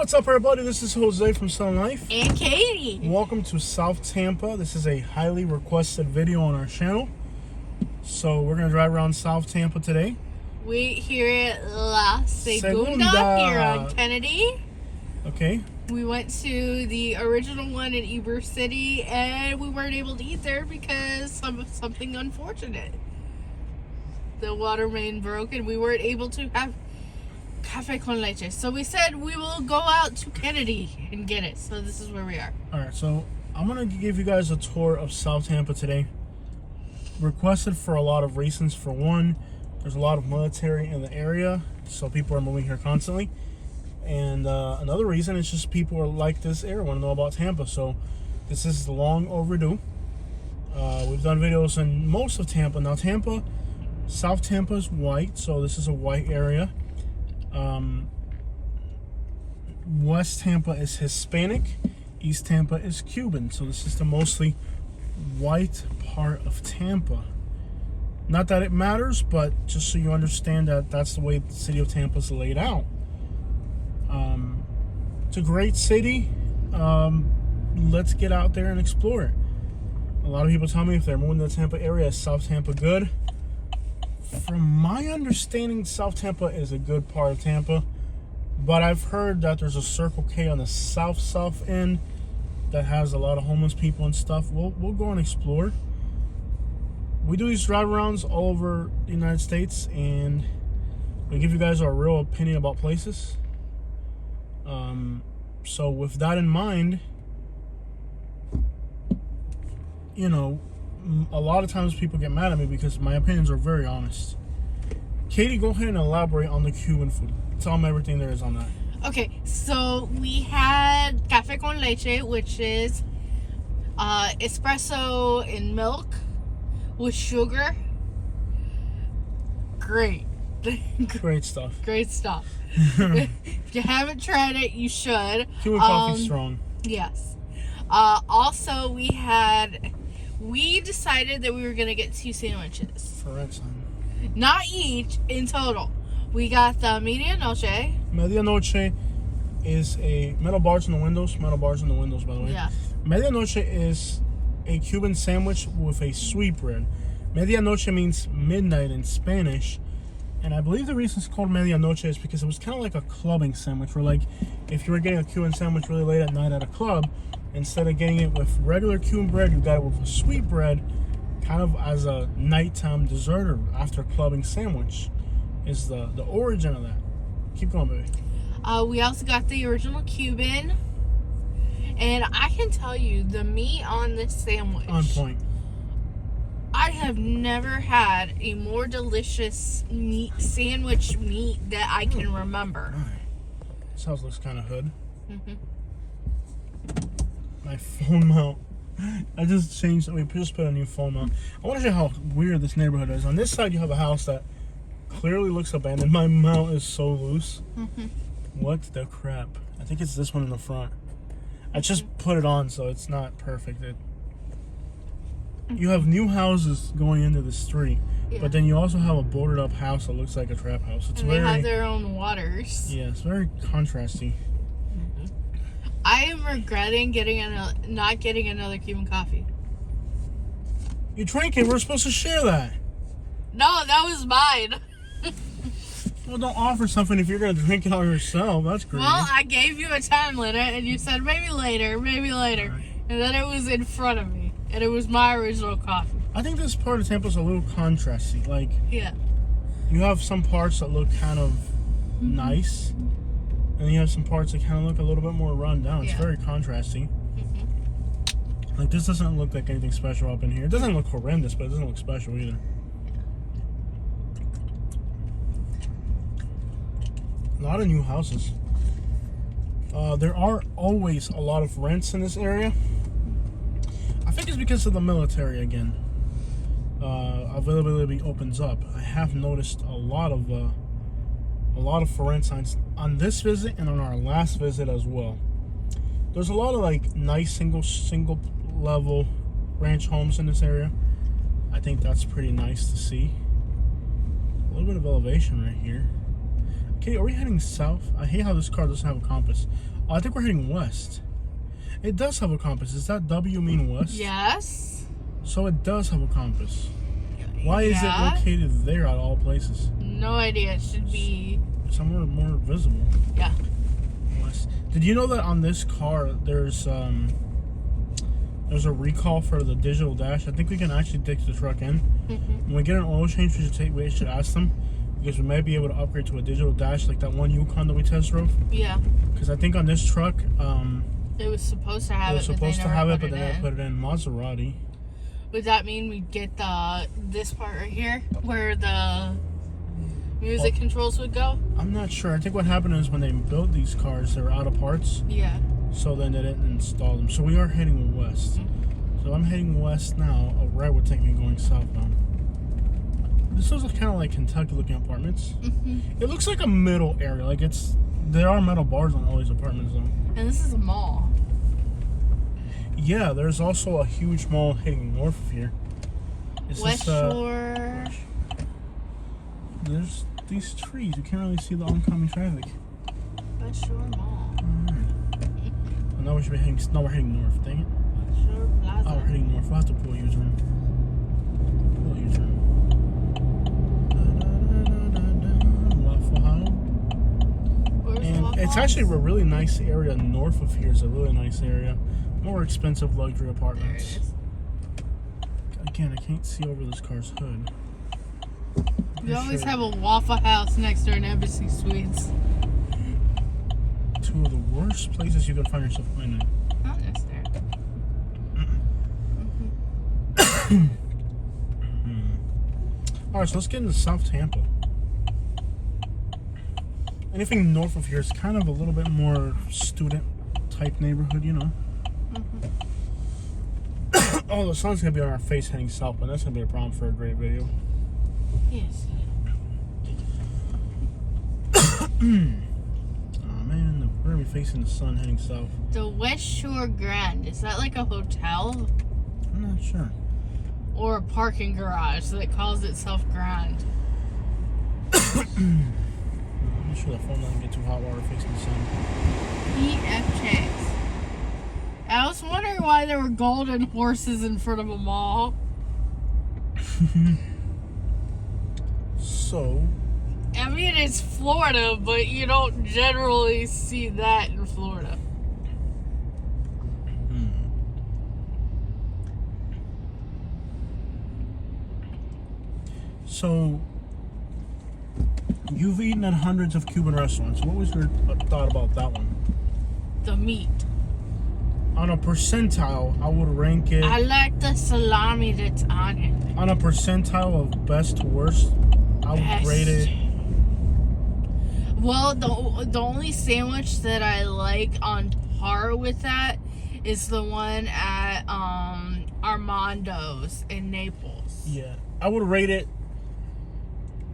What's up, everybody? This is Jose from Sun Life. And Katie. Welcome to South Tampa. This is a highly requested video on our channel. So we're going to drive around South Tampa today. We here at La Segunda here on Kennedy. Okay. We went to the original one in Ybor City and we weren't able to eat there because something unfortunate. The water main broke and we weren't able to have cafe con leche. So we said we will go out to Kennedy and get it. So this is where we are. Alright, so I'm going to give you guys a tour of South Tampa today. Requested for a lot of reasons. For one, there's a lot of military in the area, so people are moving here constantly. And another reason is just people are like this area, want to know about Tampa. So this is long overdue. We've done videos in most of Tampa. Now Tampa, South Tampa is white, so this is a white area. West Tampa is Hispanic. East Tampa is Cuban. So this is the mostly white part of Tampa. Not that it matters, but just so you understand that that's the way the city of Tampa is laid out. It's a great city. Let's get out there and explore it. A lot of people tell me if they're moving to the Tampa area, is South Tampa good? From my understanding, South Tampa is a good part of Tampa, but I've heard that there's a Circle K on the south end that has a lot of homeless people and stuff. We'll go and explore. We do these drive arounds all over the United States, and we give you guys our real opinion about places. So with that in mind, you know, a lot of times people get mad at me because my opinions are very honest. Katie, go ahead and elaborate on the Cuban food. Tell them everything there is on that. Okay, so we had cafe con leche, which is espresso in milk with sugar. Great. Great stuff. Great stuff. If you haven't tried it, you should. Cuban coffee's strong. Yes. Also, we decided that we were going to get 2 sandwiches. For Redson. Not each, in total. We got the medianoche. Medianoche is a metal bars in the windows. Metal bars in the windows, by the way. Yeah. Medianoche is a Cuban sandwich with a sweet bread. Medianoche means midnight in Spanish. And I believe the reason it's called medianoche is because it was kind of like a clubbing sandwich. Where, like, if you were getting a Cuban sandwich really late at night at a club, instead of getting it with regular Cuban bread, you got it with a sweet bread, kind of as a nighttime dessert or after clubbing sandwich. Is the origin of that. Keep going, baby. We also got the original Cuban. And I can tell you, the meat on this sandwich. On point. I have never had a more delicious sandwich meat that I can remember. This house looks kind of hood. Mm-hmm. My phone mount. I just changed. We just put a new phone mount. I want to show you how weird this neighborhood is. On this side, you have a house that clearly looks abandoned. My mount is so loose. Mm-hmm. What the crap? I think it's this one in the front. I just put it on, so it's not perfect. You have new houses going into the street, yeah. But then you also have a boarded up house that looks like a trap house. It's and they have their own waters. Yeah, it's very contrasty. Mm-hmm. I am regretting not getting another Cuban coffee. You drank it. We're supposed to share that. No, that was mine. Well, don't offer something if you're going to drink it all yourself. That's great. Well, I gave you a time limit, and you said maybe later. Right. And then it was in front of me, and it was my original coffee. I think this part of Tampa's a little contrasty. Like, yeah, you have some parts that look kind of nice, and then you have some parts that kind of look a little bit more run down. It's very contrasty. Mm-hmm. Like, this doesn't look like anything special up in here. It doesn't look horrendous, but it doesn't look special either. A lot of new houses. There are always a lot of rents in this area. I think it's because of the military again. Availability opens up. I have noticed a lot of for rent signs on this visit and on our last visit as well. There's a lot of like nice single level ranch homes in this area. I think that's pretty nice to see. A little bit of elevation right here. Okay, are we heading south? I hate how this car doesn't have a compass. Oh, I think we're heading west. It does have a compass. Does that W mean west? Yes. So it does have a compass. Why is it Yeah. located there out of all places? No idea. It should be. Somewhere more visible. Yeah. West. Did you know that on this car there's a recall for the digital dash? I think we can actually take the truck in. When we get an oil change, we should ask them, because we might be able to upgrade to a digital dash like that one Yukon that we test drove. Yeah. Because I think on this truck, It was supposed to have it was supposed to but have they it, but never then put they put it in Maserati. Would that mean we'd get this part right here where the music controls would go? I'm not sure. I think what happened is when they built these cars, they were out of parts, Yeah. so then they didn't install them. So we are heading west. So I'm heading west now. A right would take me going southbound. This was kind of like Kentucky-looking apartments. It looks like a middle area. Like there are metal bars on all these apartments, though. And this is a mall. Yeah, there's also a huge mall heading north of here. West Shore. There's these trees. You can't really see the oncoming traffic. West Shore Mall. Well, now we should be heading. No, we're heading north. Dang it. West Shore Plaza. Oh, we're heading north. We'll have to pull a U-turn. Pull a U-turn. Waffle House. Where's And Waffle it's House? actually a really nice area. North of here is a really nice area. More expensive luxury There it apartments. is. Again, I can't see over this car's hood. We always have a Waffle House next to an Embassy Suites. Two of the worst places you can find yourself in. Not necessarily. Alright, so let's get into South Tampa. Anything north of here is kind of a little bit more student type neighborhood, you know. Oh, the sun's gonna be on our face heading south, but that's gonna be a problem for a great video. Yes. Oh man, we're gonna be facing the sun heading south. The West Shore Grand. Is that like a hotel? I'm not sure. Or a parking garage that calls itself Grand? I'm sure the phone doesn't get too hot while we're facing the sun. EFJ. I was wondering why there were golden horses in front of a mall. So, I mean, it's Florida, but you don't generally see that in Florida. So, you've eaten at hundreds of Cuban restaurants. What was your thought about that one? The meat. On a percentile, I would rank it. I like the salami that's on it. On a percentile of best to worst, I would Best. rate it. Well, the only sandwich that I like on par with that is the one at Armando's in Naples. Yeah, I would rate it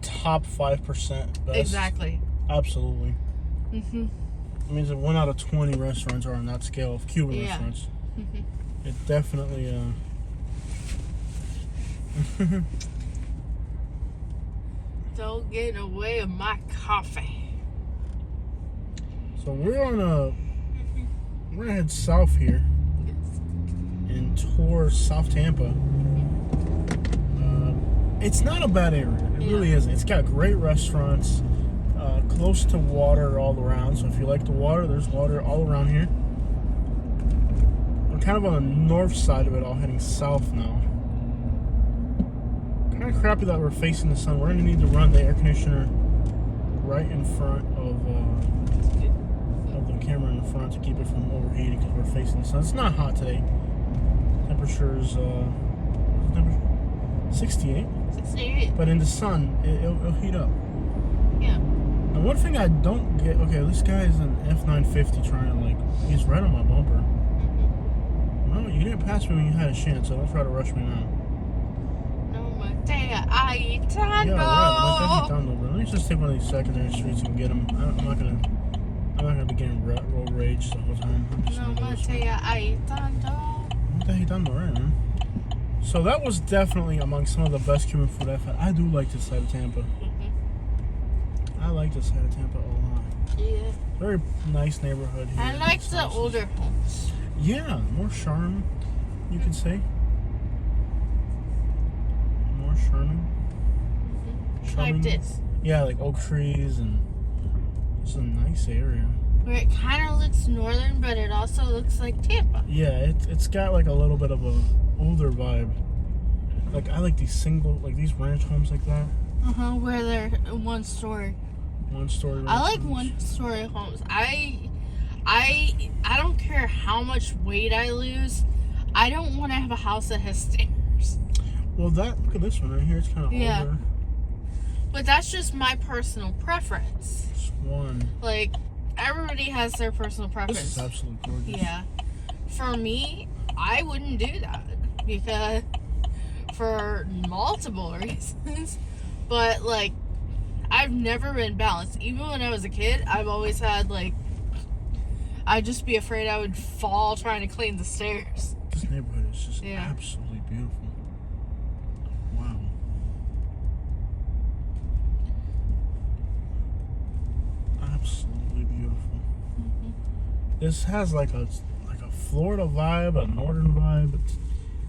top 5% best. Exactly. Absolutely. Mm-hmm. It means that 1 out of 20 restaurants are on that scale of Cuban Yeah. restaurants. Mm-hmm. It definitely. Don't get away with my coffee. So we're gonna head south here and tour South Tampa. It's not a bad area. It really isn't. It's got great restaurants, close to water all around. So if you like the water, there's water all around here. We're kind of on the north side of it, all heading south now. Kind of crappy that we're facing the sun. We're gonna need to run the air conditioner right in front of the camera in the front to keep it from overheating because we're facing the sun. It's not hot today. Temperature's 68. 68. But in the sun, it'll heat up. Yeah. And one thing I don't get, okay, this guy is an F950 trying to he's right on my bumper. No, you didn't pass me when you had a chance, so don't try to rush me now. No matea aitano. Yeah, right. Let me just take one of these secondary streets and get him. I'm not gonna be getting road rage the whole time. I'm just No gonna go this way. matea aitano. What the heck done right, man? So that was definitely among some of the best Cuban food I've had. I do like this side of Tampa. I I like this side of Tampa a lot. Yeah. Very nice neighborhood here. I like Nice the houses. older homes. Yeah, more charm, you could say. More charming. Like this. Yeah, like oak trees, and it's a nice area. Where it kind of looks northern, but it also looks like Tampa. Yeah, it's got like a little bit of a older vibe. Like I like these these ranch homes like that. Where they're one story. One story. I like homes. one story homes. I don't care how much weight I lose. I don't want to have a house that has stairs. Well, look at this one right here. It's kind of Yeah. older. But that's just my personal preference. Swan. Like, everybody has their personal preference. This is absolutely gorgeous. Yeah. For me, I wouldn't do that because for multiple reasons. But like, I've never been balanced. Even when I was a kid, I've always had like, I'd just be afraid I would fall trying to clean the stairs. This neighborhood is just Yeah. absolutely beautiful. Wow. Absolutely beautiful. This has like a Florida vibe, a northern vibe.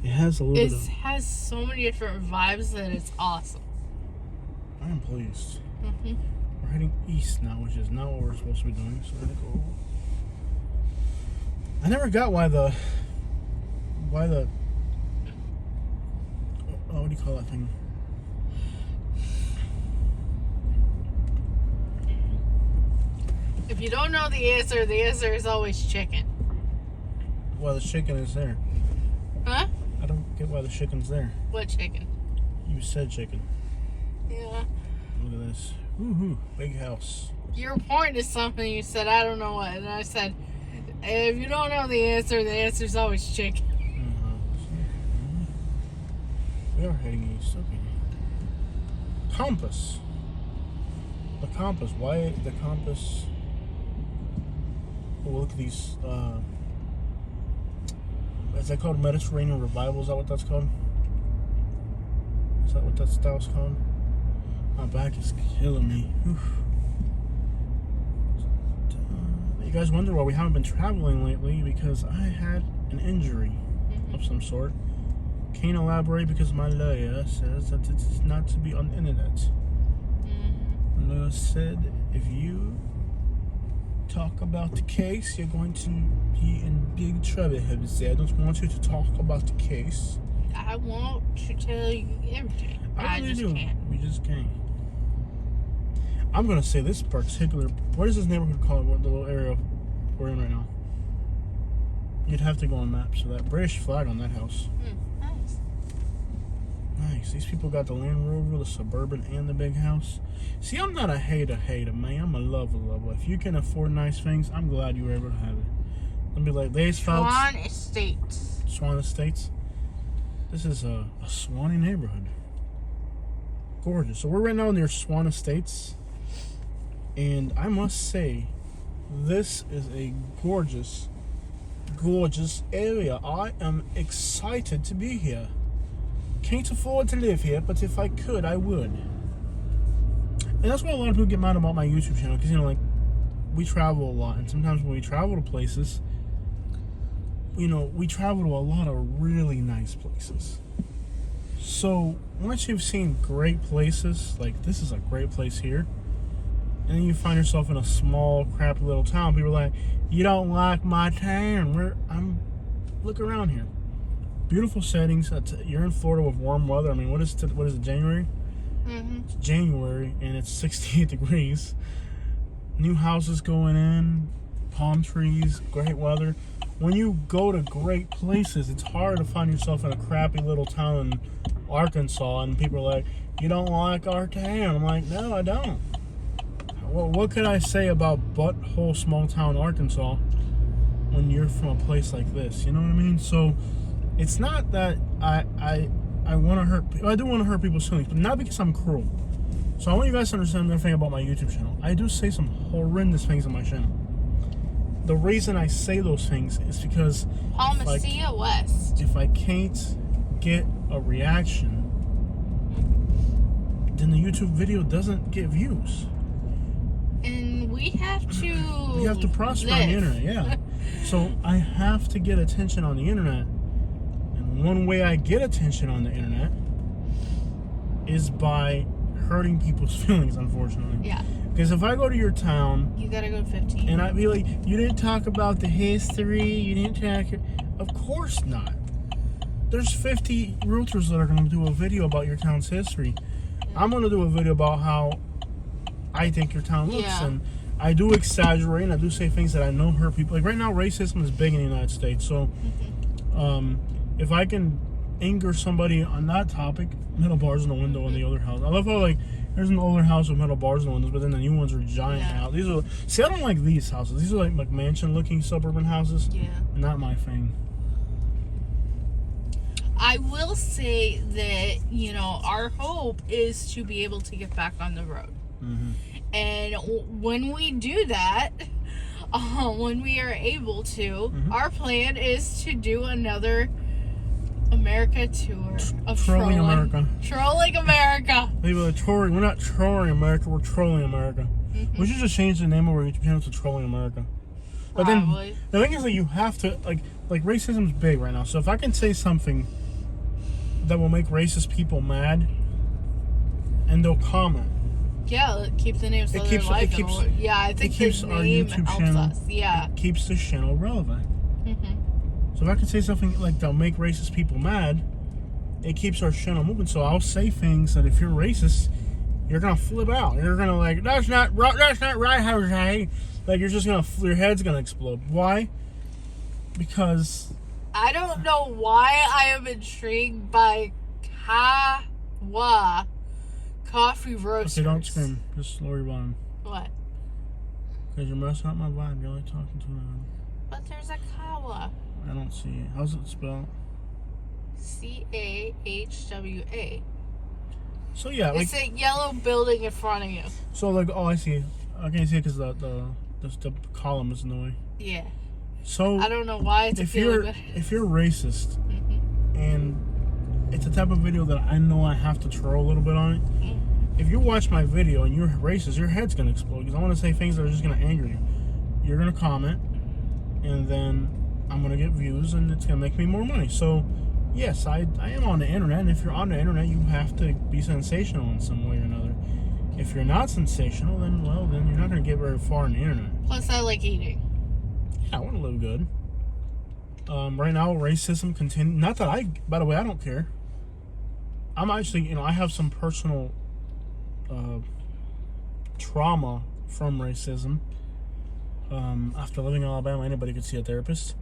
It has a little It bit of. has so many different vibes that it's awesome. I am pleased. Mhm. We're heading east now, which is not what we're supposed to be doing. So we're gonna go. I never got why the. Oh, what do you call that thing? If you don't know the answer is always chicken. Why the chicken is there? Huh? I don't get why the chicken's there. What chicken? You said chicken. Yeah. Look at this. Woohoo! Big house. Your point is something you said, I don't know what. And I said, if you don't know the answer is always chicken. We are heading east. Okay. Compass. The compass. Why the compass? Oh, look at these. Is that called Mediterranean Revival? Is that what that's called? Is that what that style's called? My back is killing me. Oof. You guys wonder why we haven't been traveling lately? Because I had an injury of some sort. Can't elaborate because my lawyer says that it's not to be on the internet. The lawyer said if you talk about the case, you're going to be in big trouble. He said, I don't want you to talk about the case. I want to tell you everything. I really just do. can't. We just can't. I'm gonna say this particular. What is this neighborhood called? What the little area we're in right now? You'd have to go on maps. So that British flag on that house. Nice. Nice. These people got the Land Rover, the Suburban, and the big house. See, I'm not a hater, man. I'm a lover. If you can afford nice things, I'm glad you were able to have it. Let me like these folks. Swan Estates. Swan Estates. This is a Swanee neighborhood. Gorgeous. So we're right now near Swan Estates. And I must say, this is a gorgeous area. I am excited to be here. Can't afford to live here, but if I could, I would. And that's why a lot of people get mad about my YouTube channel, because, like, we travel a lot, and sometimes when we travel to places, we travel to a lot of really nice places. So, once you've seen great places, like, this is a great place here, and then you find yourself in a small, crappy little town, people are like, you don't like my town. Look around here. Beautiful settings. You're in Florida with warm weather. I mean, what is it, January? It's January, and it's 68 degrees. New houses going in, palm trees, great weather. When you go to great places, it's hard to find yourself in a crappy little town in Arkansas, and people are like, you don't like our town. I'm like, no, I don't. What could I say about butthole small town Arkansas when you're from a place like this? You know what I mean? So it's not that I want to hurt people. I do want to hurt people's feelings, but not because I'm cruel. So I want you guys to understand another thing about my YouTube channel. I do say some horrendous things on my channel. The reason I say those things is because Palmacia West. if I can't get a reaction, then the YouTube video doesn't get views. And we have to. You have to prosper on the internet, yeah. So I have to get attention on the internet. And one way I get attention on the internet is by hurting people's feelings, unfortunately. Yeah. Because if I go to your town, You gotta go 15. and I'd be like, you didn't talk about the history, you didn't talk. Of course not. There's 50 realtors that are going to do a video about your town's history. I'm going to do a video about how I think your town looks. Yeah. And I do exaggerate, and I do say things that I know hurt people. Like right now, racism is big in the United States. So if I can anger somebody on that topic, metal bars in the window in the other house. I love how, like, there's an older house with metal bars in the windows, but then the new ones are giant houses. These are, see, I don't like these houses. These are like mansion-looking suburban houses. Yeah. Not my thing. I will say that, you know, our hope is to be able to get back on the road. Mm-hmm. And when we do that, when we are able to, our plan is to do another America tour of Trolling America. Trolling America. People are trolling. We're not trolling America. We're trolling America. We should just change the name of our YouTube channel to Trolling America. But Probably. then the thing is that you have to like racism's big right now. So if I can say something that will make racist people mad, and they'll comment. Yeah, keep the name so It they're keeps- like it keeps- yeah, I think it keeps the our name YouTube helps channel- us. Yeah. It keeps the channel relevant. So if I can say something like that'll make racist people mad, it keeps our channel moving. So I'll say things that if you're racist, you're gonna flip out. You're gonna like, that's not right, Jose. Like you're just gonna, your head's gonna explode. Why? Because I don't know why I am intrigued by Kawa Coffee Roasters. okay, don't scream. Just lower your volume. What? Because you're messing up my vibe. You're only talking too loud. But there's a Kawa. I don't see it. How's it spelled? Cahwa. So yeah, like It's a yellow building in front of you. so like oh I see. I can't see it because the column is in the way. Yeah. So I don't know why it's if feeling you're better. if you're racist and it's the type of video that I know I have to troll a little bit on it. If you watch my video and you're racist, your head's gonna explode because I want to say things that are just gonna anger you. You're gonna comment, and then I'm gonna get views, and it's gonna make me more money. So, yes, I am on the internet, and if you're on the internet, you have to be sensational in some way or another. If you're not sensational, then you're not gonna get very far on the internet. Plus, I like eating. Yeah, I want to live good. Right now, racism continues. Not that by the way, I don't care. I'm actually, I have some personal trauma from racism. After living in Alabama, anybody could see a therapist.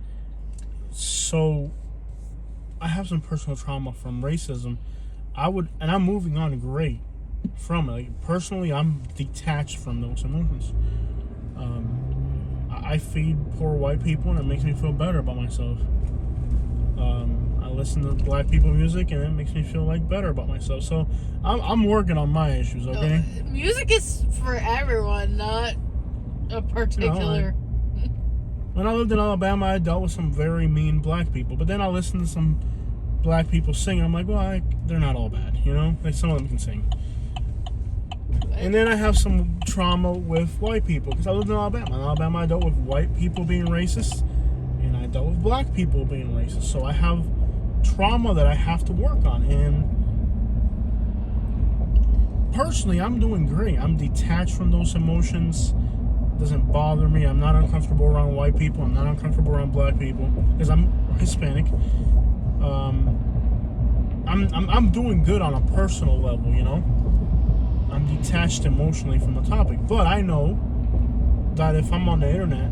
So, I have some personal trauma from racism. And I'm moving on great from it. Like, personally, I'm detached from those emotions. I feed poor white people, and it makes me feel better about myself. I listen to black people music, and it makes me feel like better about myself. So I'm working on my issues. Okay. Music is for everyone, not a particular. When I lived in Alabama, I dealt with some very mean black people, but then I listened to some black people sing, and I'm like, well, they're not all bad, Like some of them can sing. And then I have some trauma with white people because I lived in Alabama. In Alabama, I dealt with white people being racist, and I dealt with black people being racist. So I have trauma that I have to work on. And personally, I'm doing great. I'm detached from those emotions. It doesn't bother me. I'm not uncomfortable around white people. I'm not uncomfortable around black people because I'm Hispanic. I'm doing good on a personal level, I'm detached emotionally from the topic, but I know that if I'm on the internet,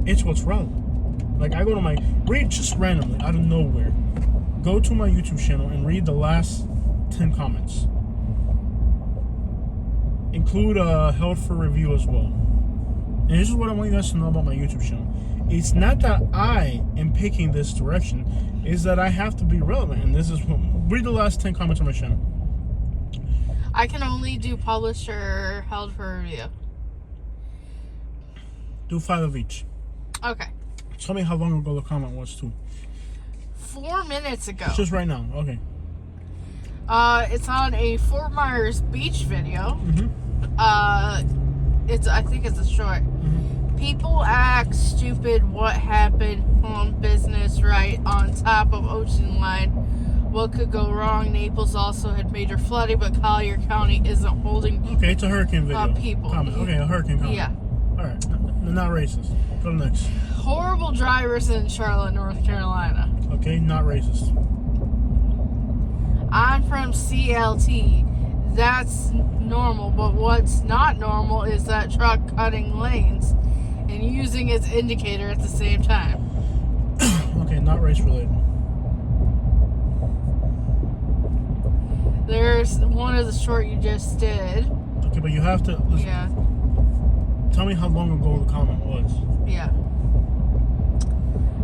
it's what's relevant. Like I go to read just randomly out of nowhere, go to my YouTube channel and read the last 10 comments. Include held for review as well. And this is what I want you guys to know about my YouTube channel. It's not that I am picking this direction, it's that I have to be relevant, and this is read the last 10 comments on my channel. I can only do published or held for review. Do 5 of each. Okay. Tell me how long ago the comment was too. 4 minutes ago. Just right now. Okay. It's on a Fort Myers beach video. I think it's a short. Mhm. People act stupid. What happened on business right on top of ocean line? What could go wrong? Naples also had major flooding, but Collier County isn't holding Okay, it's a hurricane video. people. Comment. Okay, a hurricane comment. Yeah. All right, not racist. Go to next. Horrible drivers in Charlotte, North Carolina. Okay, not racist. I'm from CLT. That's normal, but what's not normal is that truck cutting lanes and using its indicator at the same time. Okay, not race related. There's one of the short you just did. Okay, but you have to listen, Yeah, tell me how long ago the comment was. yeah.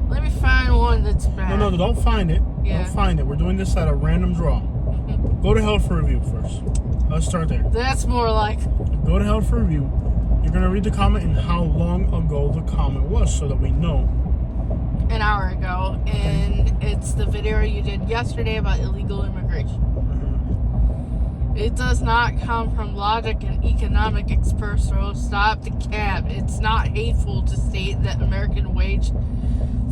Let me find one that's bad. No, don't find it. Yeah. Don't find it. We're doing this at a random draw. Mhm. Go to hell for review first. Let's start there. That's more like Go to hell for review. You're gonna read the comment and how long ago the comment was, so that we know. an hour ago, and it's the video you did yesterday about illegal immigration. It does not come from logic and economic experts, so stop the cap. It's not hateful to state that American wage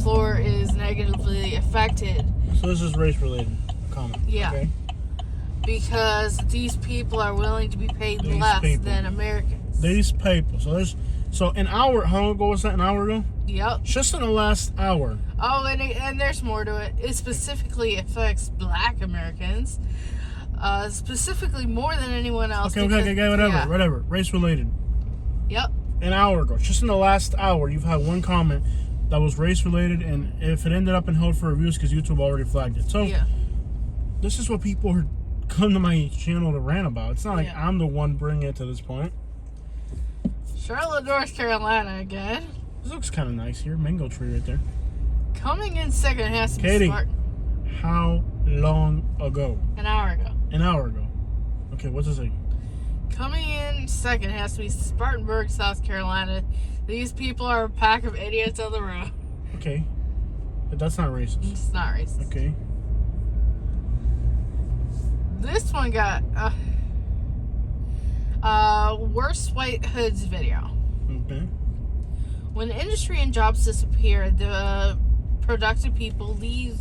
floor is negatively affected So this is race related comment. Yeah. Okay. because these people are willing to be paid These less people. than Americans. These people. So an hour. How long ago was that? An hour ago? Yep. Just in the last hour. Oh, and there's more to it. It specifically affects Black Americans, specifically more than anyone else. Okay, because- whatever. Race related. Yep. An hour ago. Just in the last hour, you've had one comment that was race related, and if it ended up in held for reviews, because YouTube already flagged it. So Yeah. this is what people are come to my channel to rant about. It's not like Yeah. I'm the one bringing it to this point. Charlotte, North Carolina again. This looks kind of nice here. Mango tree right there. Coming in second has to be Katie. smart. How long ago? An hour ago. An hour ago. Okay, what's it say? Coming in second has to be Spartanburg, South Carolina. These people are a pack of idiots on the road. Okay. But that's not racist. It's not racist. Okay. This one got worst white hoods video. Okay. When industry and jobs disappear, the productive people leave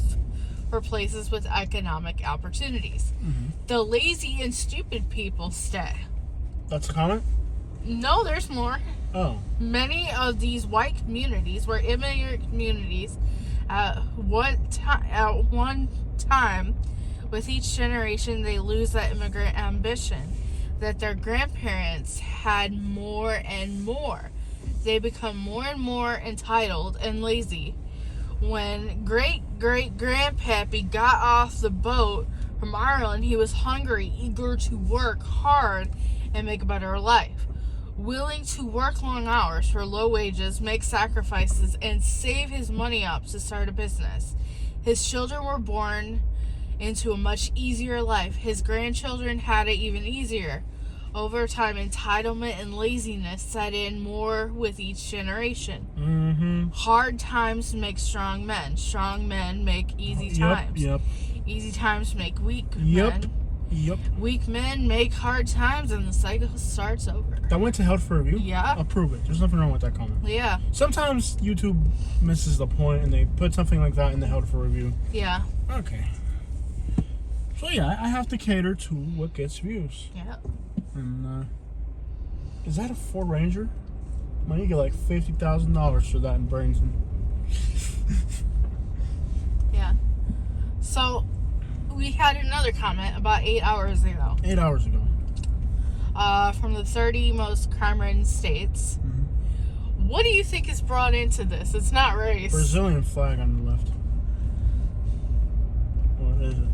for places with economic opportunities. Mm-hmm. The lazy and stupid people stay. That's a comment? No, there's more. Oh. Many of these white communities were immigrant communities at one time. With each generation, they lose that immigrant ambition that their grandparents had more and more. They become more and more entitled and lazy. When great-great-grandpappy got off the boat from Ireland, he was hungry, eager to work hard and make a better life. Willing to work long hours for low wages, make sacrifices, and save his money up to start a business. His children were born into a much easier life. His grandchildren had it even easier. Over time, entitlement and laziness set in more with each generation. Mm-hmm. Hard times make strong men. Strong men make easy times. Yep. Easy times make weak Yep. men. Yep. Weak men make hard times, and the cycle starts over. That went to held for review? Yeah. Approve it. There's nothing wrong with that comment. Yeah. Sometimes YouTube misses the point and they put something like that in the held for review. Yeah. Okay. So yeah, I have to cater to what gets views. Yeah. And is that a Ford Ranger? Man, you get like $50,000 for that in Bradenton. Yeah. So, we had another comment about 8 hours ago. 8 hours ago. From the 30 most crime-ridden states. Mm-hmm. What do you think is brought into this? It's not race. Brazilian flag on the left. What is it?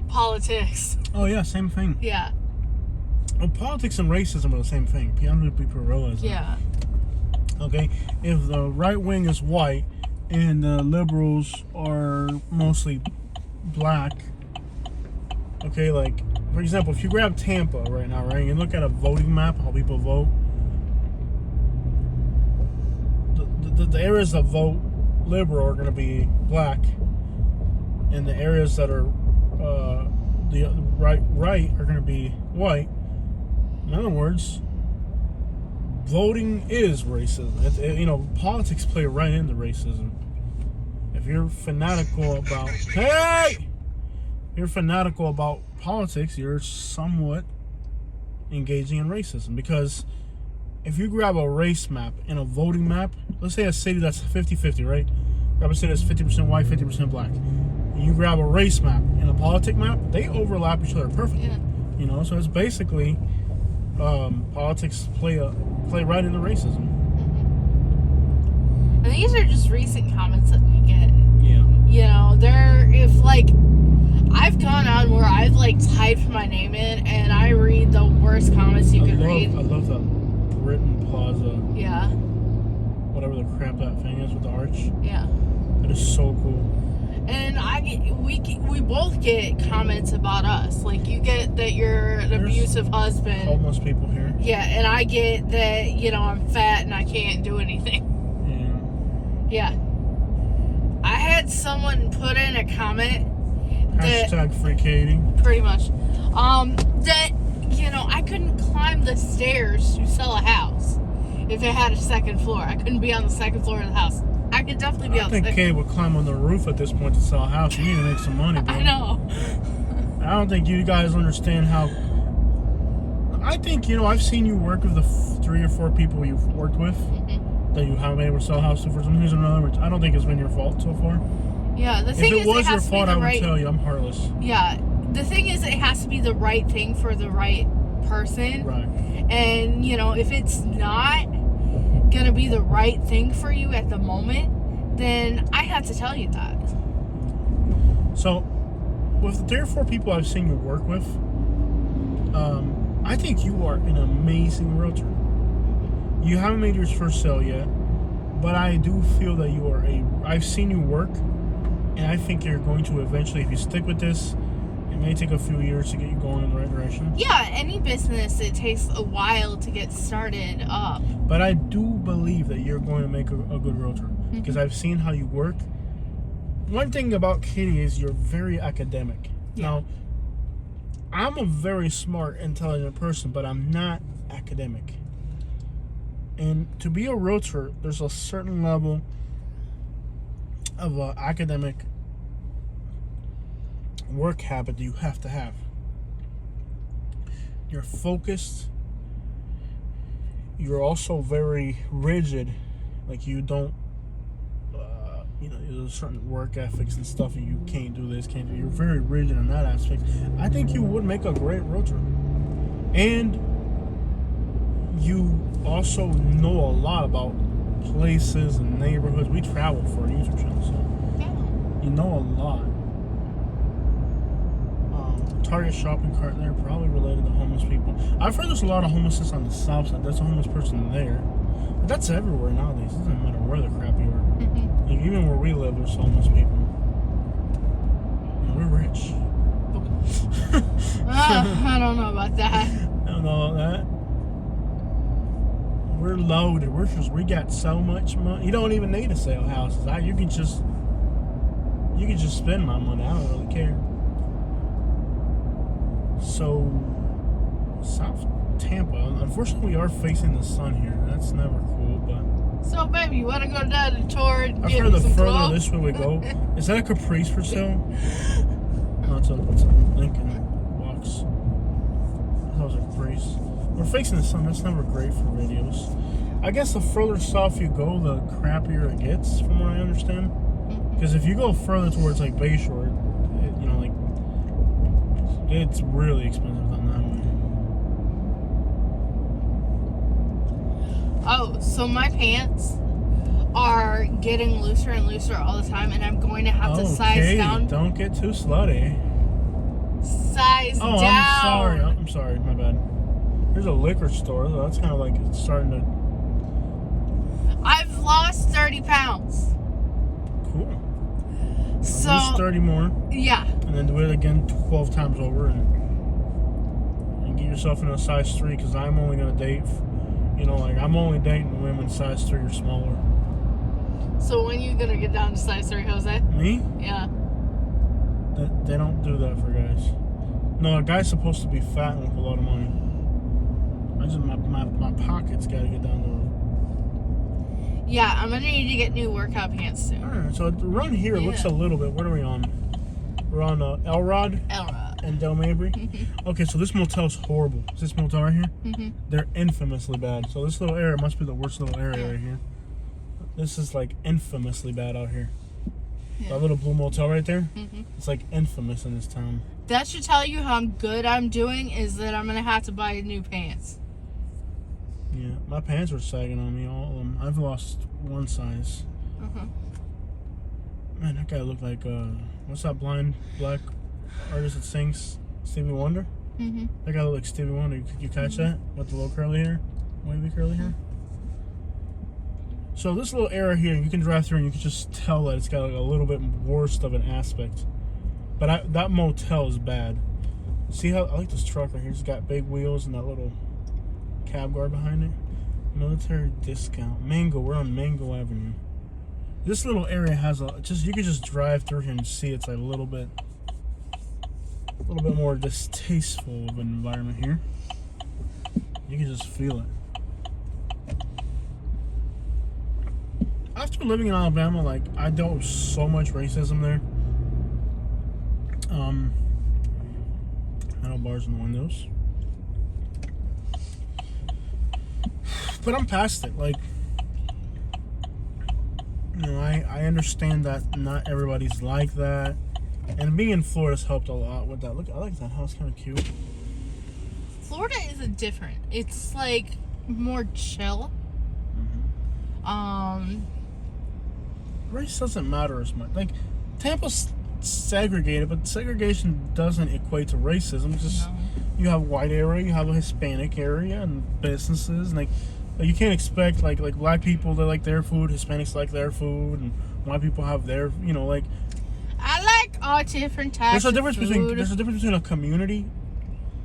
Politics. Oh yeah, same thing. Yeah. Well, politics and racism are the same thing. Piano Piperola. Yeah. Okay, if the right wing is white and the liberals are mostly black, okay, like for example, if you grab Tampa right now, right, and look at a voting map, how people vote, the areas that vote liberal are going to be black, and the areas that are the right are going to be white. In other words, voting is racism. Politics play right into racism. If you're fanatical about politics, you're somewhat engaging in racism. Because if you grab a race map and a voting map, let's say a city that's 50-50, right? Grab a city that's 50% white, 50% black. And you grab a race map and a politic map, they overlap each other perfectly. Yeah. So it's basically politics play right into racism. And these are just recent comments that we get. Yeah. I've gone on where I've typed my name in and I read the worst comments you could read. I love that Britain Plaza. Yeah. Whatever the crap that thing is with the arch. Yeah. That is so cool. And we both get comments about us. Like, you get that you're an abusive husband. Homeless people here. Yeah, and I get that, I'm fat and I can't do anything. Yeah. I had someone put in a comment Hashtag free Katie. pretty much, that, I couldn't climb the stairs to sell a house if it had a second floor. I couldn't be on the second floor of the house. I could definitely be on the second. I think Katie would climb on the roof at this point to sell a house. You need to make some money, bro. I know. I don't think you guys understand how... I think, I've seen you work with the 3 or 4 people you've worked with that you haven't been able to sell a house to for some reason or another. I don't think it's been your fault so far. Yeah, the thing is, if it was your fault, I would right... tell you. I'm heartless. Yeah, the thing is, it has to be the right thing for the right person. Right. And, if it's not going to be the right thing for you at the moment, then I have to tell you that. So, with the 3 or 4 people I've seen you work with, I think you are an amazing realtor. You haven't made your first sale yet, but I do feel that you are I've seen you work, and I think you're going to eventually, if you stick with this, it may take a few years to get you going in the right direction. Yeah, any business, it takes a while to get started up. But I do believe that you're going to make a good realtor, because I've seen how you work. One thing about Katie is you're very academic. Yeah. Now, I'm a very smart, intelligent person, but I'm not academic. And to be a realtor, there's a certain level of academic work habit that you have to have. You're focused. You're also very rigid. Like, you don't, there's certain work ethics and stuff, and you can't do this, can't do. You're very rigid in that aspect. I think you would make a great realtor. And you also know a lot about places and neighborhoods. We travel for a YouTube channel, so you know a lot. Target shopping cart there, probably related to homeless people. I've heard there's a lot of homelessness on the south side. There's a homeless person there. But that's everywhere nowadays. It doesn't matter where the crap you are. Like, even where we live, there's homeless people. And we're rich. I don't know about that. I don't know about that. We're loaded. We got so much money. You don't even need to sell houses. You can just spend my money. I don't really care. So, South Tampa. Unfortunately, we are facing the sun here. That's never cool, but... So, baby, you want to go down the tour and I've get heard the some further clothes? this way we go... Is that a Caprice for sale? No, it's a Lincoln Box. That was a Caprice. We're facing the sun. That's never great for videos. I guess the further south you go, the crappier it gets, from what I understand. Because if you go further towards, like, Bayshore, it's really expensive on that way. Oh, so my pants are getting looser and looser all the time, and I'm going to have to size down. Don't get too slutty. Size down. I'm sorry. My bad. There's a liquor store. That's kind of like it's starting to... I've lost 30 pounds. Cool. So... At least 30 more. Yeah. And then do it again 12 times over and get yourself in a size 3, because I'm only going to date, I'm only dating women size 3 or smaller. So when you going to get down to size 3, Jose? Me? Yeah. They don't do that for guys. No, a guy's supposed to be fat and with a lot of money. I just my pockets gotta get down Yeah, I'm gonna need to get new workout pants soon. there. Alright, so around here it looks a little bit. What are we on? We're on Elrod and Del Mabry. Okay, so this motel's horrible. Is this motel right here? They're infamously bad. So this little area must be the worst little area right here. This is like infamously bad out here. That little blue motel right there, it's like infamous in this town. That should tell you how good I'm doing, is that I'm going to have to buy new pants. Yeah, my pants are sagging on me, all of them. I've lost one size. Man, that guy looked like, what's that blind black artist that sings? Stevie Wonder? That guy looked like Stevie Wonder. You catch that? With the low curly hair? Wavy curly hair? So this little area here, you can drive through and you can just tell that it's got like a little bit worse of an aspect. But that motel is bad. See how, I like this truck right here. It's got big wheels and that little cab guard behind it. Military discount. Mango, we're on Mango Avenue. This little area has you can just drive through here and see it's like a little bit more distasteful of an environment here. You can just feel it. After living in Alabama, like, I dealt with so much racism there. Metal bars in the windows. But I'm past it. Like, you know, I understand that not everybody's like that. And being in Florida's helped a lot with that. Look, I like that house, kind of cute. Florida is different. It's like more chill. Race doesn't matter as much. Like, Tampa's segregated, but segregation doesn't equate to racism. Just you have a white area, you have a Hispanic area, and businesses, and like you can't expect like black people, they like their food, Hispanics like their food, and white people have their, you know, like. I like all different types. There's a difference between a community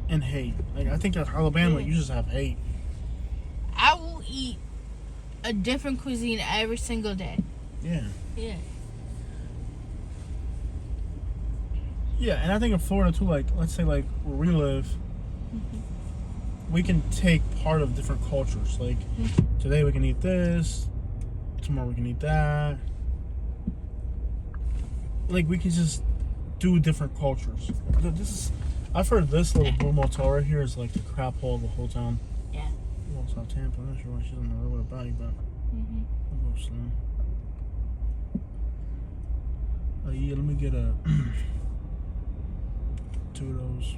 and hate. Like, I think in Alabama you just have hate. I will eat a different cuisine every single day. Yeah. Yeah, and I think in Florida too, like, let's say like where we live, we can take part of different cultures. Like, today we can eat this, tomorrow we can eat that. Like, we can just do different cultures. I've heard this little blue motel right here is like the crap hole of the whole town. Yeah. Well, South Tampa. I'm not sure why she's on the road with a bike, but I'll go slow. Yeah, let me get two of those.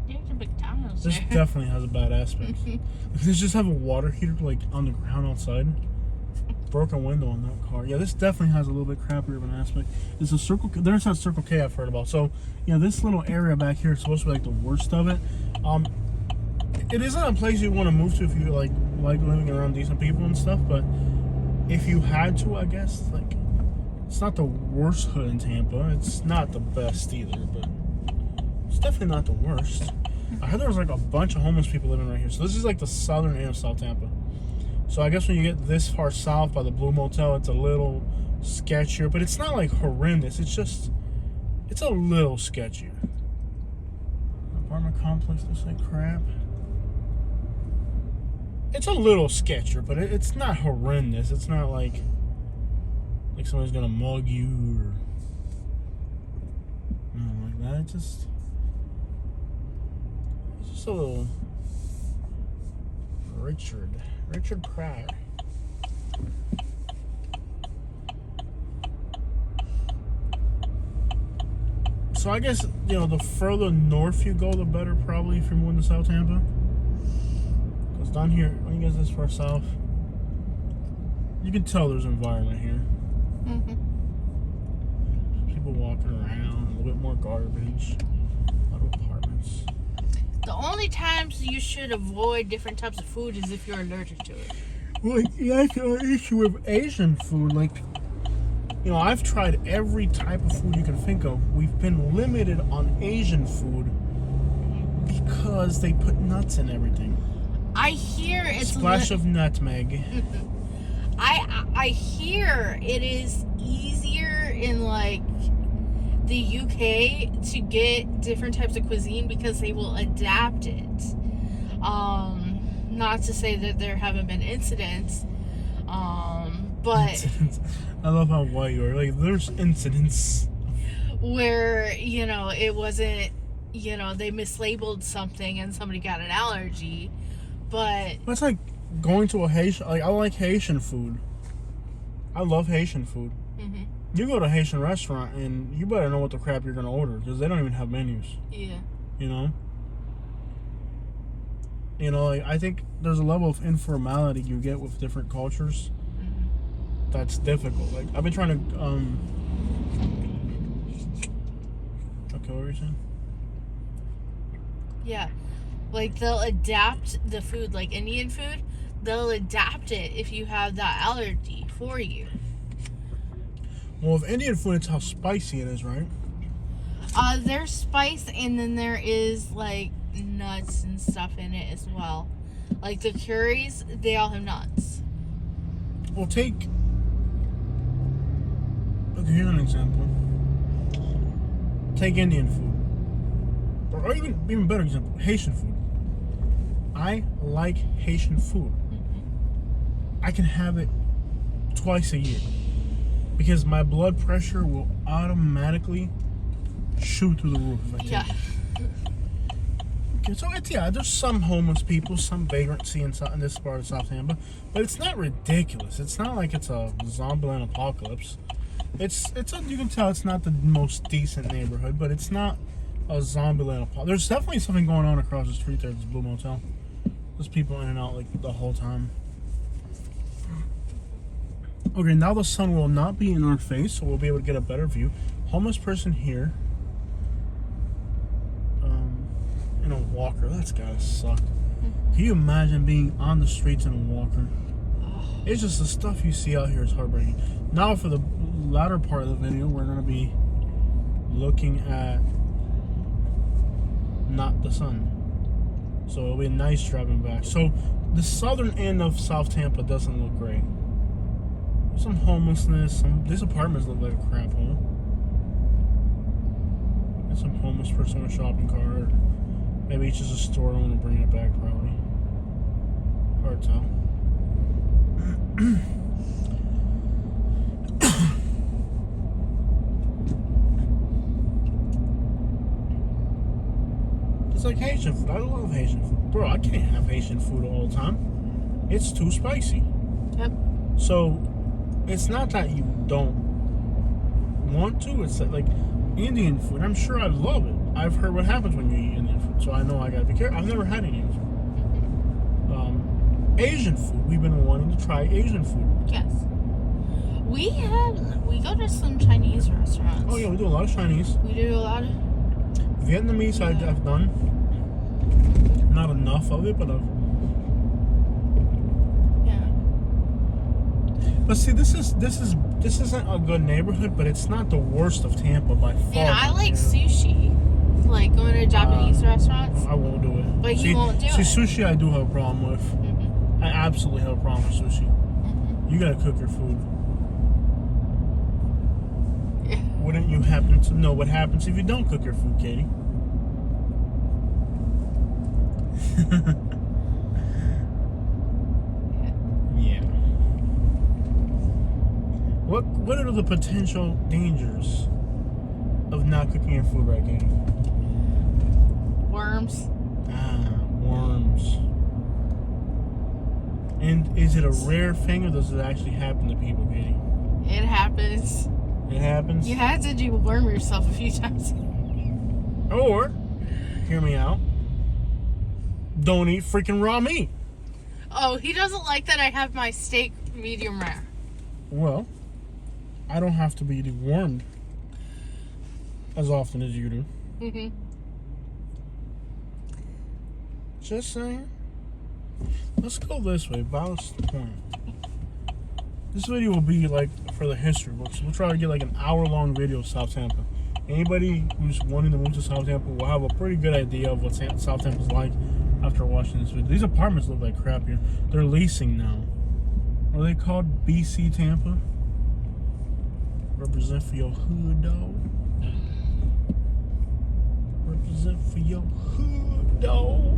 There's a McDonald's This there. definitely has a bad aspect. They just have a water heater like on the ground outside. Broken window on that car. Yeah, this definitely has a little bit crappier of an aspect. It's a Circle K. There's that Circle K I've heard about. So, yeah, this little area back here is supposed to be like the worst of it. It isn't a place you want to move to if you like living around decent people and stuff. But if you had to, I guess, like, it's not the worst hood in Tampa. It's not the best either, but it's definitely not the worst. I heard there was like a bunch of homeless people living right here. So this is like the southern end of South Tampa. So I guess when you get this far south by the Blue Motel, it's a little sketchier, but it's not like horrendous. It's a little sketchier. Apartment complex looks like crap. It's a little sketchier, but it's not horrendous. It's not like somebody's gonna mug you or nothing like that. It's just a little Richard Pryor. So I guess, you know, the further north you go, the better probably if you're moving to South Tampa. Because down here, when you get this far south, you can tell there's environment here. People walking around, a little bit more garbage, a lot of apartments. The only times you should avoid different types of food is if you're allergic to it. Well, that's an issue with Asian food. Like, you know, I've tried every type of food you can think of. We've been limited on Asian food because they put nuts in everything. I hear it's Splash of nutmeg. I hear it is easier in like the UK to get different types of cuisine because they will adapt it Not to say that there haven't been incidents, but Incidents. I love how white you are. Like, there's incidents. where, it wasn't, they mislabeled something and somebody got an allergy, but That's like going to a Haitian. Like, I like Haitian food. I love Haitian food. mhm, You go to a Haitian restaurant and you better know what the crap you're gonna order because they don't even have menus. yeah. You know. Like, I think there's a level of informality you get with different cultures Mhm. that's difficult. Like, I've been trying to okay, what were you saying? Yeah. Like, they'll adapt the food, like Indian food, they'll adapt it if you have that allergy for you. Well, with Indian food, it's how spicy it is, right? There's spice, and then there is, like, nuts and stuff in it as well. Like, the curries, they all have nuts. Well, take. Okay, here's an example. Take Indian food. Or even better example, Haitian food. I like Haitian food. Mm-hmm. I can have it twice a year. Because my blood pressure will automatically shoot through the roof if I take Yeah. it. Okay, so there's some homeless people, some vagrancy in this part of South Tampa, but it's not ridiculous. It's not like it's a zombieland apocalypse. You can tell it's not the most decent neighborhood, but it's not a zombieland apocalypse. There's definitely something going on across the street there at this Blue Motel. There's people in and out like the whole time. Okay, now the sun will not be in our face, so we'll be able to get a better view. Homeless person here. In a walker. That's gotta suck. Can you imagine being on the streets in a walker? It's just the stuff you see out here is heartbreaking. Now for the latter part of the video, we're going to be looking at not the sun. So it'll be nice driving back. So the southern end of South Tampa doesn't look great. There's some homelessness. These apartments look like a crap hole. There's some homeless person with a shopping cart. Maybe it's just a store owner bringing it back, probably. Hard to tell. It's like Haitian food. I love Haitian food. Bro, I can't have Haitian food all the time. It's too spicy. Yep. So, it's not that you don't want to. It's like Indian food. I'm sure I love it. I've heard what happens when you eat Indian food, so I know I gotta be careful. I've never had Indian food. Asian food. We've been wanting to try Asian food. Yes. We go to some Chinese restaurants. Oh yeah, we do a lot of Chinese. We do a lot of Vietnamese. Yeah. I've done. Not enough of it, but I've. yeah. But see, this isn't a good neighborhood, but it's not the worst of Tampa by far. And I like sushi. Like going to Japanese restaurants. I won't do it. But you won't do it. See, sushi I do have a problem with. Mm-hmm. I absolutely have a problem with sushi. Mm-hmm. You gotta cook your food. Yeah. Wouldn't you happen to know what happens if you don't cook your food, Katie? Yeah. What are the potential dangers of not cooking your food right, Katie? Worms. Worms. And is it a rare thing, or does it actually happen to people, Katie? It happens. It happens? You had to worm yourself a few times. Or, hear me out, don't eat freaking raw meat. Oh, he doesn't like that I have my steak medium rare. Well, I don't have to be dewormed as often as you do. Mm-hmm. Just saying. Let's go this way. Ballast Point. This video will be like for the history books. We'll try to get like an hour-long video of South Tampa. Anybody who's wanting to move to South Tampa will have a pretty good idea of what South Tampa's like after watching this video. These apartments look like crap here. They're leasing now. Are they called BC Tampa? Represent for your hood, dog. Represent for your hood, dog.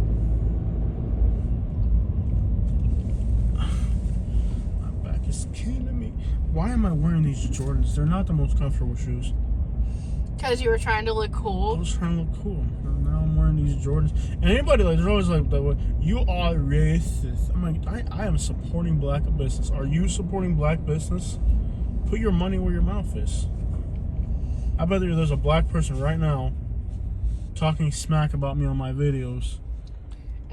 It's killing me. Why am I wearing these Jordans? They're not the most comfortable shoes. Because you were trying to look I cool. was trying to look cool. Now I'm wearing these Jordans. And anybody, like, there's always like, you are racist. I'm like, I am supporting black business. Are you supporting black business? Put your money where your mouth is. I bet there's a black person right now talking smack about me on my videos.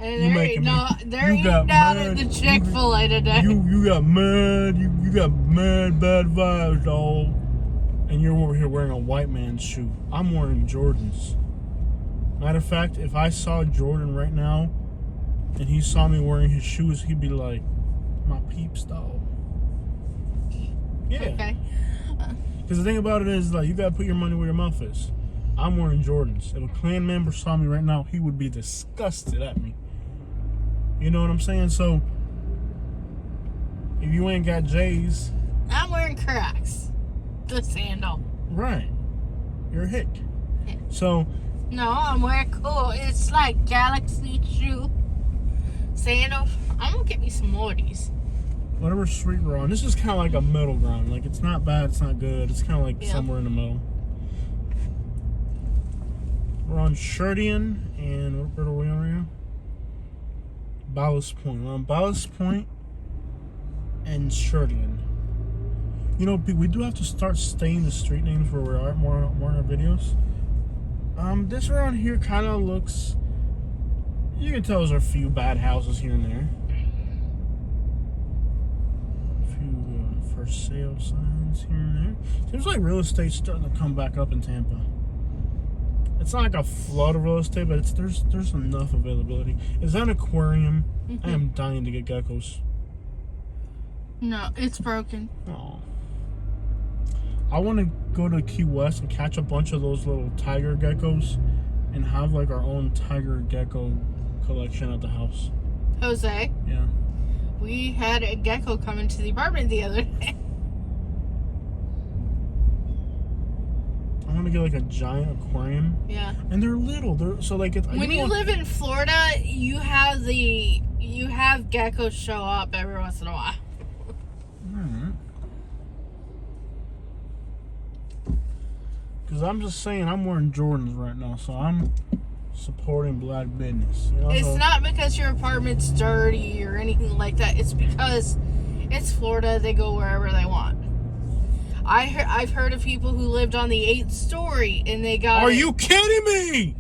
And there ain't not at the Chick-fil-A today. You got mad. You got mad bad vibes, dog. And you're over here wearing a white man's shoe. I'm wearing Jordans. Matter of fact, if I saw Jordan right now and he saw me wearing his shoes, he'd be like, my peeps, dog. Yeah. Okay. Because the thing about it is, like, you gotta put your money where your mouth is. I'm wearing Jordans. If a Klan member saw me right now, he would be disgusted at me. You know what I'm saying? So, if you ain't got J's... I'm wearing Crocs. The sandal. Right. You're a hick. Yeah. So... No, I'm wearing cool. It's like Galaxy shoe. Sandal. I'm gonna get me some more of these. Whatever street we're on. This is kind of like a middle ground. Like, it's not bad, it's not good. It's kind of like somewhere in the middle. We're on Sherdian, and where are we on right now? Ballast Point. We're on Ballast Point and Sherdian. You know, we do have to start staying the street names where we are more in our videos. This around here kind of looks... You can tell there's a few bad houses here and there. A few for sale signs here and there. Seems like real estate's starting to come back up in Tampa. It's not like a flood of real estate, but there's enough availability. Is that an aquarium? Mm-hmm. I am dying to get geckos. No, it's broken. Oh. I want to go to Key West and catch a bunch of those little tiger geckos and have like our own tiger gecko collection at the house. Jose, Yeah. we had a gecko come into the apartment the other day. I want to get like a giant aquarium. Yeah. And they're little. They're so like When you live in Florida, you have geckos show up every once in a while. Alright. Because I'm just saying, I'm wearing Jordans right now, so I'm supporting black business. You know? It's not because your apartment's dirty or anything like that. It's because it's Florida. They go wherever they want. I've heard of people who lived on the 8th story and they got. Are you kidding me?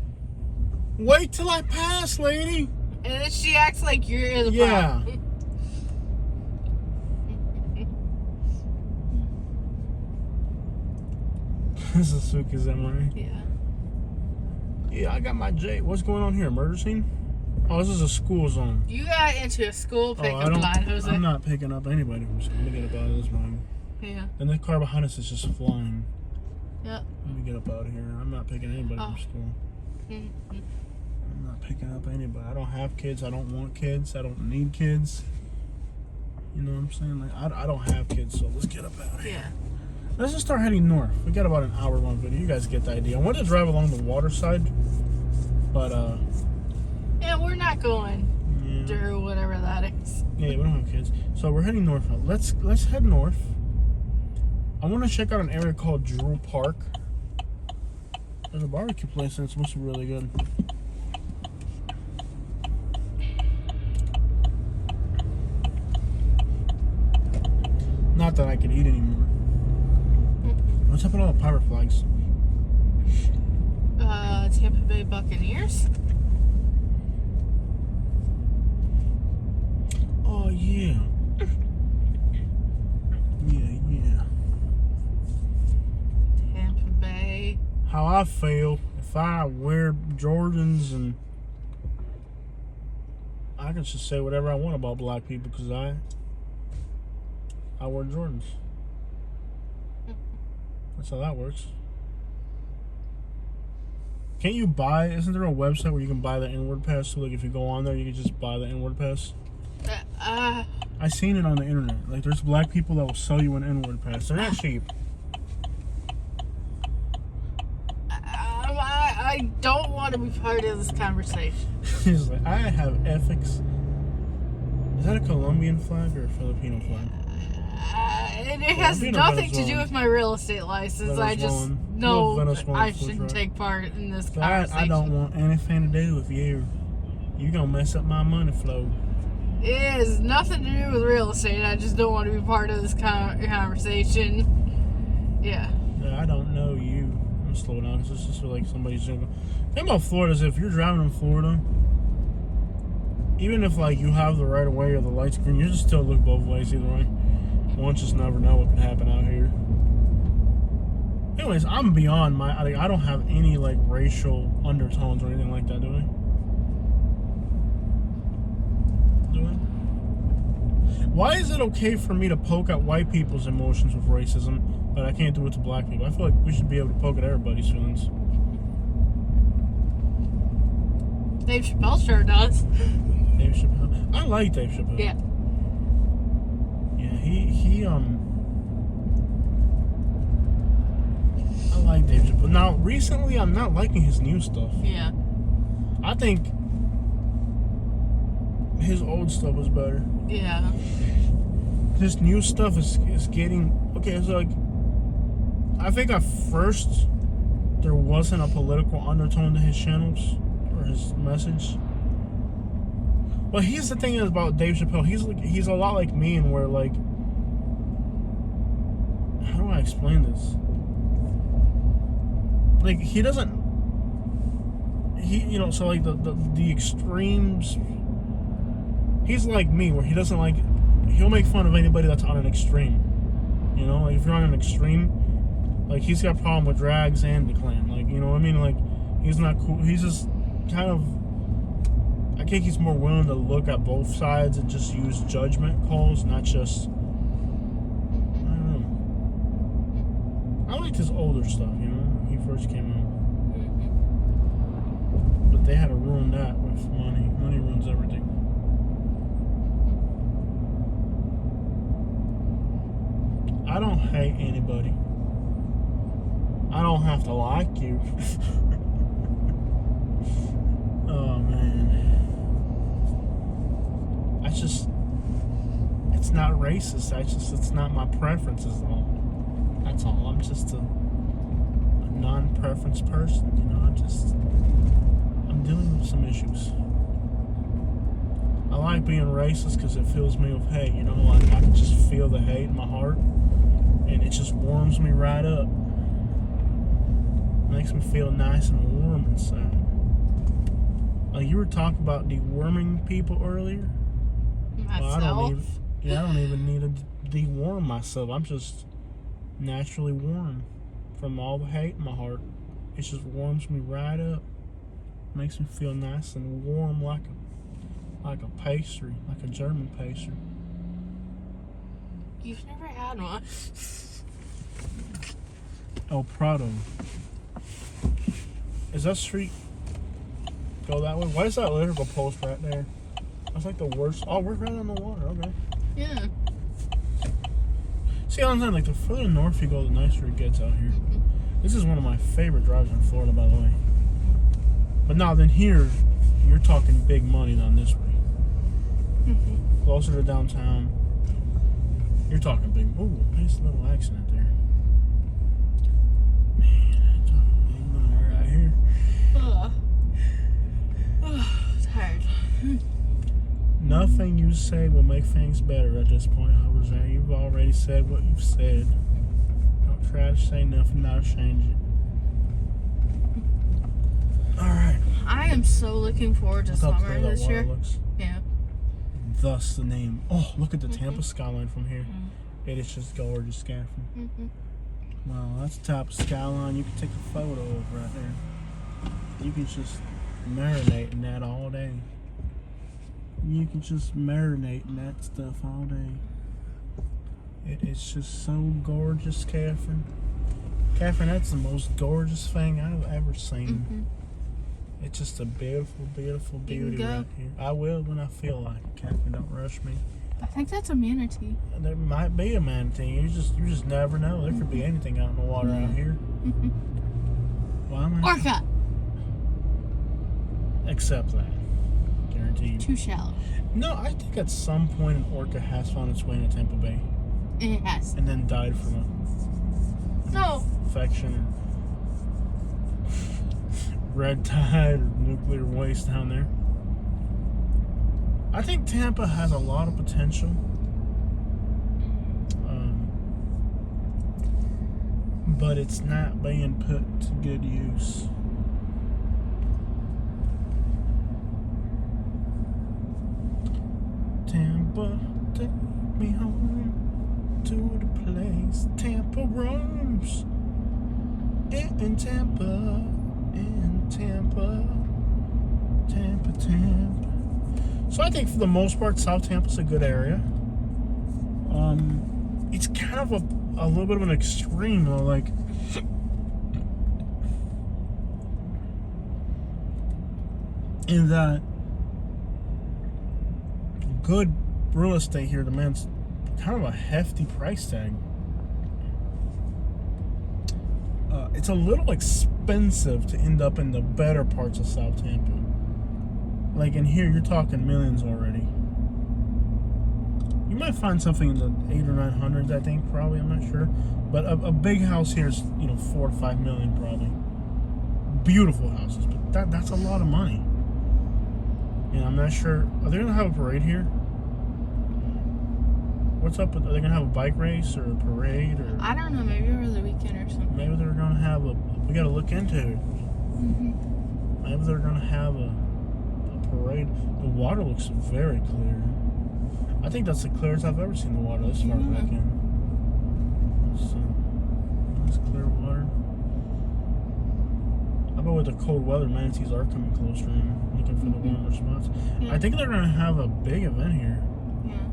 Wait till I pass, lady. And then she acts like you're in the Yeah. problem. This is Suki's memory. Yeah. Yeah, I got my J. What's going on here? Murder scene? Oh, this is a school zone. You got into a school pickup line, Jose. I'm not picking up anybody from school. Let me get up out of this one. Yeah. And the car behind us is just flying. Yep. Let me get up out of here. I'm not picking anybody from school. Mm-hmm. I'm not picking up anybody. I don't have kids. I don't want kids. I don't need kids. You know what I'm saying? Like I don't have kids, so let's get up out of here. Yeah. Let's just start heading north. We got about an hour long video. You guys get the idea. I wanted to drive along the water side, but Yeah, we're not going yeah. through whatever that is. Yeah, we don't have kids. So we're heading north now. Let's head north. I want to check out an area called Drew Park. There's a barbecue place and it's supposed to be really good. Not that I can eat anymore. What's up with all the pirate flags? Tampa Bay Buccaneers. Oh yeah. Yeah. Tampa Bay. How I feel if I wear Jordans and I can just say whatever I want about black people because I wear Jordans. That's how that works. Can't you buy, isn't there a website where you can buy the N-word pass? So like if you go on there, you can just buy the N-word pass? I seen it on the internet. Like there's black people that will sell you an N-word pass. They're not cheap. I don't want to be part of this conversation. He's like, I have ethics. Is that a Colombian flag or a Filipino flag? and it has being a nothing to do Venezuelan. with my real estate license. I just Venezuelan. know Venezuelan I food shouldn't truck. take part in this That conversation. I don't want anything to do with you. You gonna mess up my money flow. It has nothing to do with real estate. I just don't want to be part of this conversation. Yeah. I don't know you. I'm gonna slow down. This is just like somebody's doing. Think about Florida is if you're driving in Florida, even if like you have the right of way or the lights green, you just still look both ways either way. One just never know what could happen out here. Anyways, I'm beyond my. I don't have any like racial undertones or anything like that, do I? Do I? Why is it okay for me to poke at white people's emotions with racism, but I can't do it to black people? I feel like we should be able to poke at everybody's feelings. Dave Chappelle sure does. Dave Chappelle. I like Dave Chappelle. Yeah. Yeah, he I like Dave Chappelle. Now, recently, I'm not liking his new stuff. Yeah. I think his old stuff was better. Yeah. His new stuff is getting... Okay, so, like... I think at first, there wasn't a political undertone to his channels, or his message. But here's the thing about Dave Chappelle. He's a lot like me in where, like... How do I explain this? Like, he doesn't... So, like, the extremes... He's like me, where he doesn't, like... He'll make fun of anybody that's on an extreme. You know? Like, if you're on an extreme... Like, he's got a problem with drags and the Klan. Like, you know what I mean? Like, he's not cool. He's just kind of... I think he's more willing to look at both sides and just use judgment calls, not just... I don't know. I liked his older stuff, you know, when he first came out. But they had to ruin that with money. Money ruins everything. I don't hate anybody. I don't have to like you. Oh, man. It's not racist. It's not my preferences at all. That's all. I'm just a non-preference person, you know. I'm dealing with some issues. I like being racist because it fills me with hate, you know. Like, I can just feel the hate in my heart, and it just warms me right up. Makes me feel nice and warm inside. Like, you were talking about deworming people earlier. Myself? Well, I don't even need to deworm myself. I'm just naturally warm from all the hate in my heart. It just warms me right up. Makes me feel nice and warm like a pastry, like a German pastry. You've never had one. El Prado. Is that street go that way? Why is that electrical post right there? That's like the worst. Oh, we're right on the water. Okay. Yeah. See, I'm saying, like, the further north you go, the nicer it gets out here. This is one of my favorite drives in Florida, by the way. But now, then here, you're talking big money down this way. Closer to downtown. You're talking big. Ooh, nice little accident there. Man, talking big money right here. Tired. Nothing you say will make things better at this point, Jose. You've already said what you've said. Don't try to say nothing, that'll change it. Alright. I am so looking forward to summer this year. Looks. Yeah. Thus the name. Oh, look at the Tampa skyline from here. It is just gorgeous, Catherine. Wow, that's the type of skyline you can take a photo of right there. You can just marinate in that all day. You can just marinate in that stuff all day. It is just so gorgeous, Catherine. Catherine, that's the most gorgeous thing I've ever seen. It's just a beautiful, beautiful beauty right here. I will when I feel like it, Catherine. Don't rush me. I think that's a manatee. There might be a manatee. You just never know. There could be anything out in the water out here. Why am I? Orca. Accept that. Guaranteed. Too shallow. No, I think at some point an orca has found its way into Tampa Bay. It has. and then died from an No. infection or red tide or nuclear waste down there. I think Tampa has a lot of potential. But it's not being put to good use. Tampa, take me home to the place Tampa roams. In Tampa, Tampa. So I think for the most part, South Tampa's a good area. It's kind of a little bit of an extreme, though, like in that good real estate here demands kind of a hefty price tag. It's a little expensive to end up in the better parts of South Tampa. Like in here, you're talking millions already. You might find something in the 800s or 900s, I think, probably. I'm not sure, but a big house here is, you know, 4 to 5 million probably. Beautiful houses, but that's a lot of money. And I'm not sure. Are they gonna have a parade here? What's up? Are they gonna have a bike race or a parade or? I don't know. Maybe over the weekend or something. Maybe they're gonna have a. We gotta look into it. Mm-hmm. Maybe they're gonna have a parade. The water looks very clear. I think that's the clearest I've ever seen the water this far back in. So, nice clear water. I bet with the cold weather, manatees are coming closer and looking for the warmer spots. Yeah. I think they're gonna have a big event here. Yeah.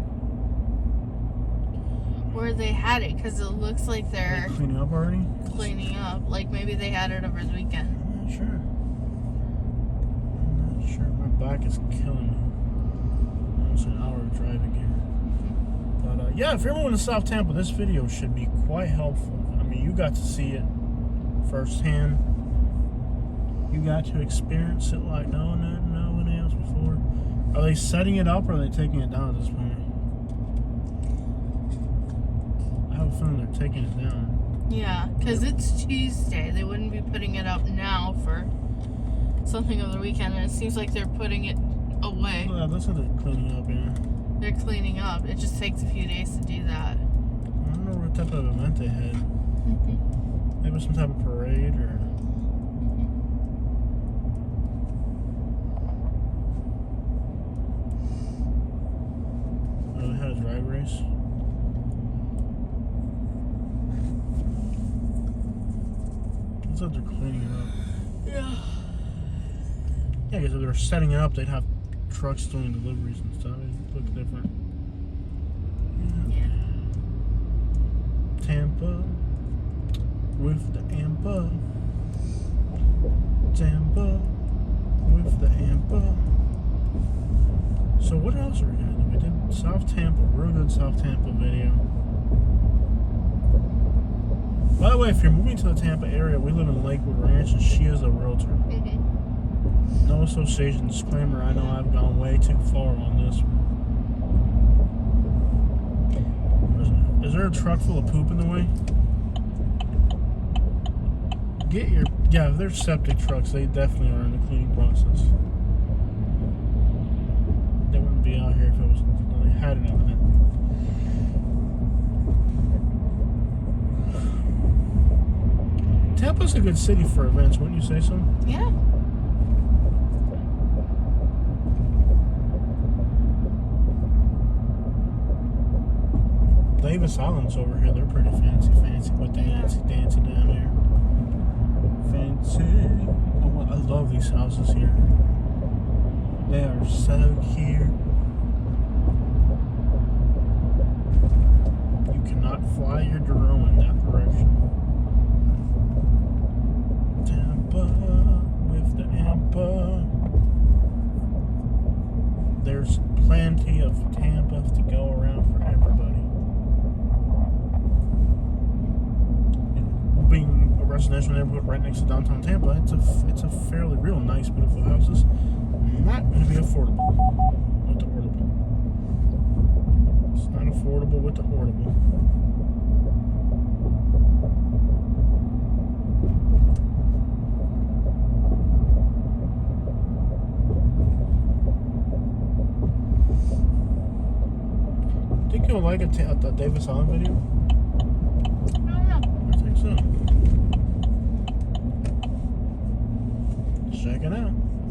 Where they had it, because it looks like they're Cleaning up already? cleaning up. Like maybe they had it over the weekend. I'm not sure. I'm not sure. My back is killing me. Almost an hour of driving here. But yeah, if you're moving to South Tampa, this video should be quite helpful. I mean, you got to see it firsthand. You got to experience it like no one else before. Are they setting it up or are they taking it down at this point? I have a feeling they're taking it down. Yeah, because it's Tuesday. They wouldn't be putting it up now for something over the weekend, and it seems like they're putting it away. Yeah, that's what they're cleaning up, yeah. They're cleaning up. It just takes a few days to do that. I don't know what type of event they had. Maybe some type of parade or. Oh, they had a drag race. Looks like they're cleaning it up. Yeah. Yeah, because if they were setting it up, they'd have trucks doing deliveries and stuff. It'd look different. Yeah. Tampa with the Ampa. Tampa with the Ampa. So what else are we gonna do? We did South Tampa, real good South Tampa video. By the way, if you're moving to the Tampa area, we live in Lakewood Ranch and she is a realtor. No association disclaimer. I know I've gone way too far on this one. Is there a truck full of poop in the way? Yeah, if they're septic trucks, they definitely are in the cleaning process. They wouldn't be out here if it was, they had an event. Tampa's a good city for events, wouldn't you say so? Yeah. Davis Island's over here. They're pretty fancy with the dancy down there. Fancy. Oh, I love these houses here. They are so cute. You cannot fly your drone in that direction. Tampa with the Ampa. There's plenty of Tampa to go around for everybody. Being a residential neighborhood right next to downtown Tampa, it's a fairly real nice, beautiful houses. Not going to be affordable. Not affordable. It's not affordable with affordable. Think you'll like a Davis Allen video?